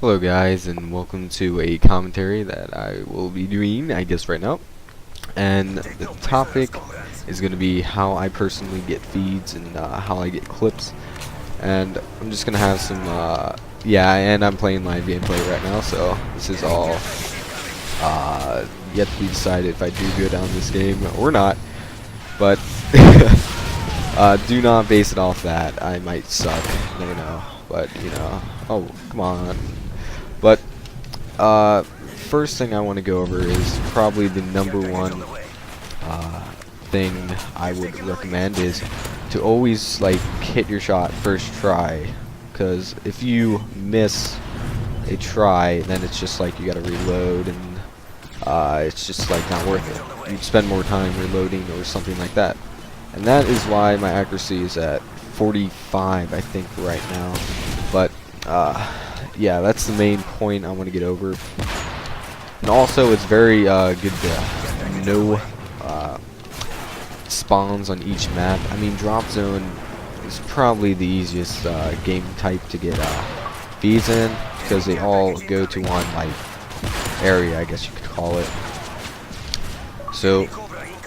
Hello guys, and welcome to a commentary that I will be doing, I guess, right now. And the topic is going to be how I personally get feeds and how I get clips. And I'm just going to have some, and I'm playing live gameplay right now, so this is all yet to be decided if I do go down this game or not. But do not base it off that. I might suck, you never know. But, you know, oh, come on. But, first thing I want to go over is probably the #1 thing I would recommend is to always, like, hit your shot first try. Because if you miss a try, then it's just like you gotta reload, and it's just, like, not worth it. You'd spend more time reloading or something like that. And that is why my accuracy is at 45, I think, right now. But, yeah, that's the main point I want to get over. And also, it's very good to know spawns on each map. I mean, drop zone is probably the easiest game type to get feeds in, because they all go to one, like, area, I guess you could call it. So,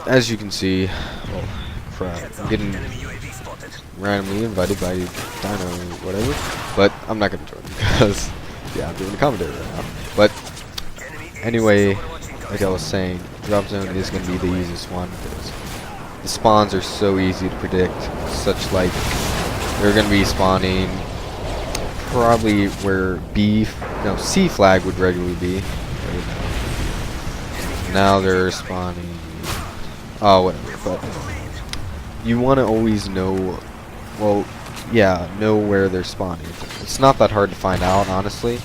as you can see, well, crap, I'm getting randomly invited by Dino or whatever, but I'm not gonna join because, yeah, I'm doing a commentary right now. But anyway, like I was saying, drop zone is gonna be the easiest one because the spawns are so easy to predict. Such like they're gonna be spawning probably where C flag would regularly be. Now they're spawning. Oh, whatever. But you want to always know. Well, yeah, know where they're spawning. It's not that hard to find out, honestly.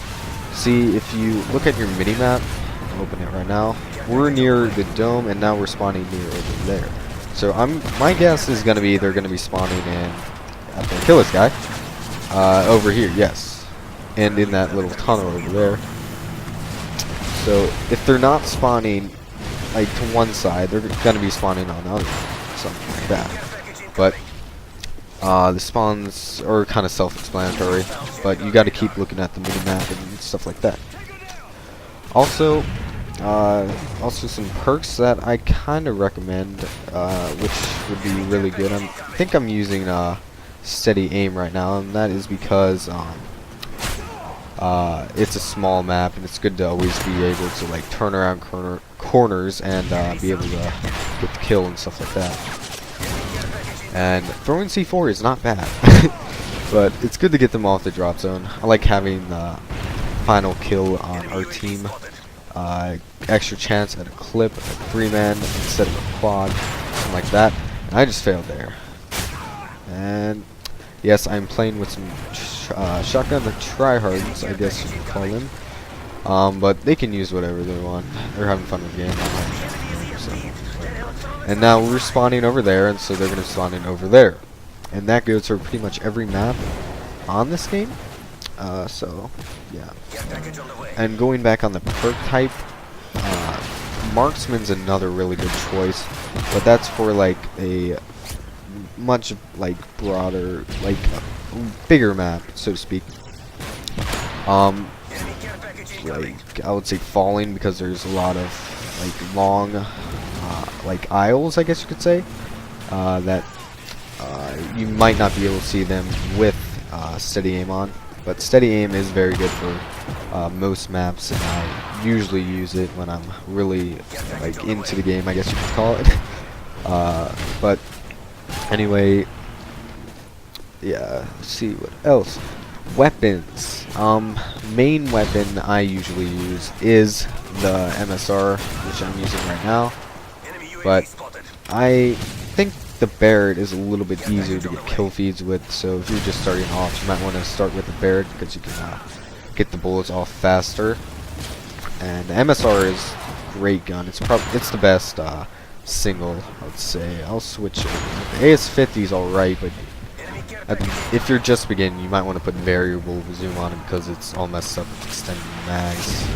See, if you look at your mini-map, I'll open it right now, we're near the dome, and now we're spawning near over there. So my guess is gonna be they're gonna be spawning in, after I kill this guy, over here, yes, and in that little tunnel over there. So if they're not spawning like to one side, they're gonna be spawning on the other, something like that. But the spawns are kind of self-explanatory, but you got to keep looking at the mini-map and stuff like that. Also, some perks that I kind of recommend, which would be really good. I think I'm using steady aim right now, and that is because it's a small map, and it's good to always be able to, like, turn around corners and be able to get the kill and stuff like that. And throwing C4 is not bad, but it's good to get them off the drop zone. I like having the final kill on our team, extra chance at a clip, a 3-man instead of a quad, something like that. And I just failed there. And yes, I'm playing with some shotgun tryhards, I guess you could call them. But they can use whatever they want. They're having fun with the game. So. And now we're spawning over there, and so they're going to spawn in over there. And that goes for pretty much every map on this game. So, yeah. And going back on the perk type, Marksman's another really good choice. But that's for, like, a much, like, broader, like, bigger map, so to speak. Like, I would say falling, because there's a lot of, like, long like aisles, I guess you could say, that you might not be able to see them with steady aim on, but steady aim is very good for most maps, and I usually use it when I'm really, like, into the game, I guess you could call it. But anyway, yeah, let's see what else. Weapons. Main weapon I usually use is the MSR, which I'm using right now. But I think the Barrett is a little bit easier to get kill feeds with, so if you're just starting off, you might want to start with the Barrett because you can get the bullets off faster. And the MSR is a great gun. It's the best single, I would say. I'll switch it. The AS-50 is alright, but if you're just beginning, you might want to put variable zoom on it because it's all messed up with extended mags.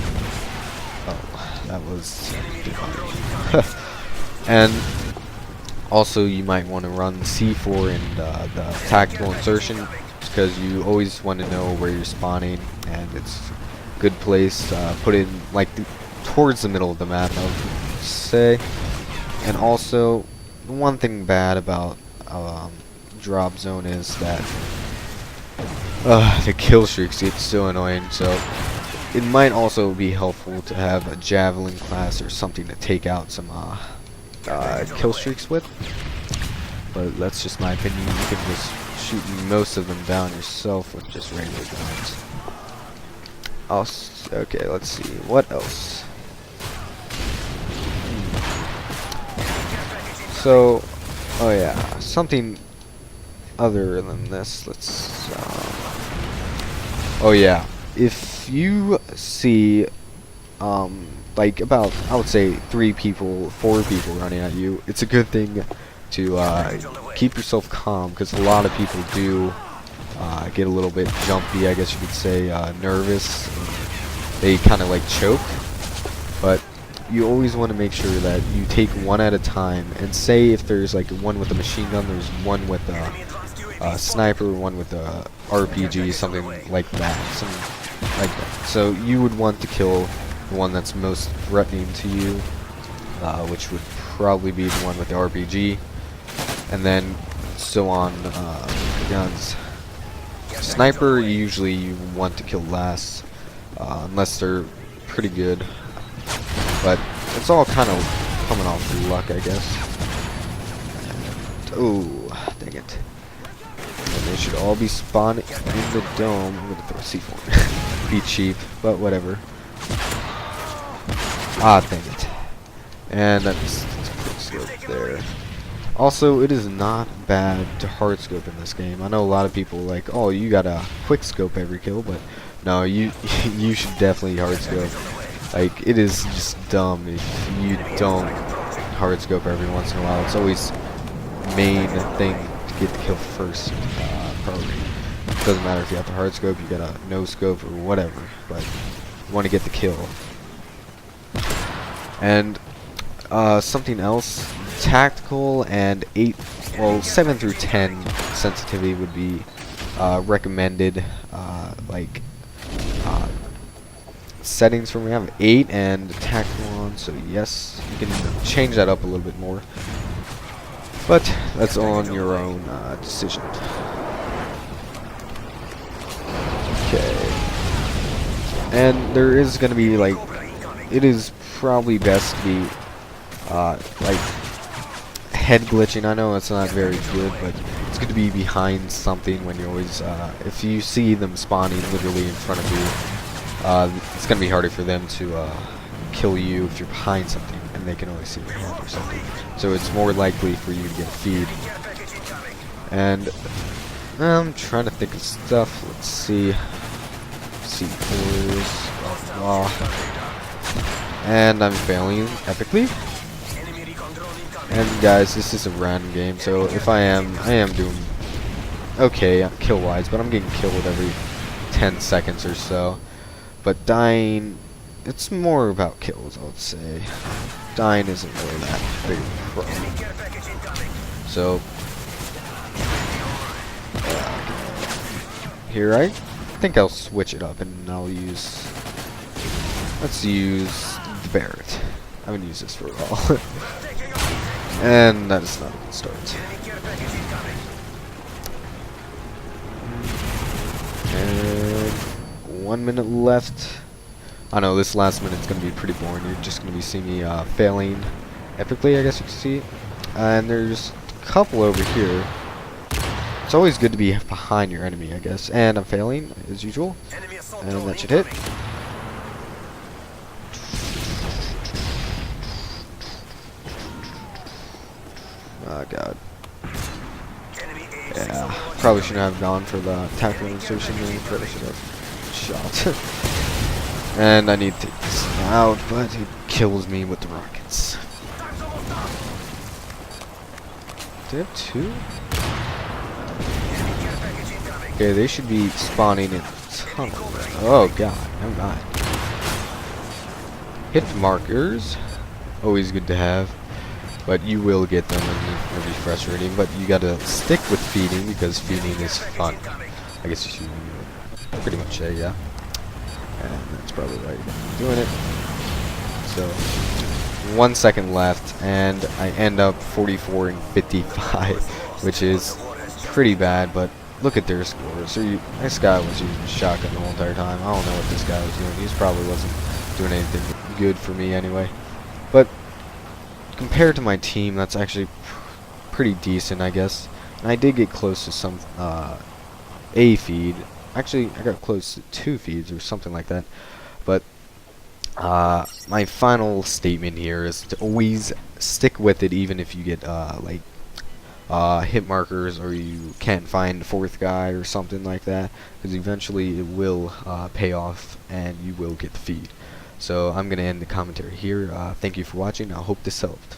Oh, that was and also you might want to run C4 and the tactical insertion, because you always want to know where you're spawning, and it's good place. Put it in like towards the middle of the map, I would say. And also, one thing bad about drop zone is that the kill streaks get so annoying. So it might also be helpful to have a javelin class or something to take out some kill streaks with. But that's just my opinion. You can just shoot most of them down yourself with just regular guns. Okay, let's see. What else? So, oh yeah, something other than this. Let's. Oh yeah, if you see, like about, I would say 3 people, 4 people running at you, it's a good thing to keep yourself calm, because a lot of people do get a little bit jumpy, I guess you could say, nervous. They kind of like choke, but you always want to make sure that you take one at a time. And say if there's like one with a machine gun, there's one with a sniper, one with a RPG, something like that. So you would want to kill the one that's most threatening to you, which would probably be the one with the RPG, and then so on the guns. Sniper, usually you want to kill last, unless they're pretty good. But it's all kind of coming off luck, I guess. Oh, dang it. And they should all be spawned in the dome. I'm gonna throw a C4. Be cheap, but whatever. Ah, dang it. And that's a quick scope there. Also, it is not bad to hard scope in this game. I know a lot of people like, oh, you gotta quick scope every kill, but no, you should definitely hard scope. Like, it is just dumb if you don't hard scope every once in a while. It's always main thing to get the kill first, probably. It doesn't matter if you have to hard scope, you gotta no scope or whatever, but you want to get the kill. And something else, tactical and 7 through 10 sensitivity would be recommended. Settings for me, I have 8 and tactical on, so yes, you can change that up a little bit more, but that's on your own decision. Okay, and there is going to be like, it is probably best to be like head glitching. I know it's not very good, but it's good to be behind something when you always if you see them spawning literally in front of you. It's going to be harder for them to kill you if you're behind something and they can only see your hand or something. So it's more likely for you to get a feed. And I'm trying to think of stuff. Let's see. C4s. Blah, blah. And I'm failing epically. And guys, this is a random game, so if I am doing okay kill-wise, but I'm getting killed every 10 seconds or so. But dying, it's more about kills, I would say. Dying isn't really that big of a problem. So, here I think I'll switch it up and I'll use, let's use the Barrett. I haven't used this for a while. And that is not a good start. And 1 minute left. I know this last minute's gonna be pretty boring. You're just gonna be seeing me failing epically, I guess you can see. And there's a couple over here. It's always good to be behind your enemy, I guess. And I'm failing as usual. And that should hit. Oh god. Yeah, probably shouldn't have gone for the tactical insertion there. Probably should have shot. And I need to take this out, but he kills me with the rockets. Do I have 2? Okay, they should be spawning in tunnel. Oh god, never mind. Hit markers. Always good to have. But you will get them and it'll be frustrating. But you gotta stick with feeding because feeding is fun. I guess you should pretty much say, yeah. And that's probably why you're doing it. So 1 second left, and I end up 44 and 55, which is pretty bad. But look at their scores. So this guy was using shotgun the whole entire time. I don't know what this guy was doing. He probably wasn't doing anything good for me anyway. But compared to my team, that's actually pretty decent, I guess. And I did get close to some A feed. Actually, I got close to 2 feeds or something like that. But my final statement here is to always stick with it, even if you get hit markers or you can't find the 4th guy or something like that, because eventually it will pay off and you will get the feed. So I'm going to end the commentary here. Thank you for watching. I hope this helped.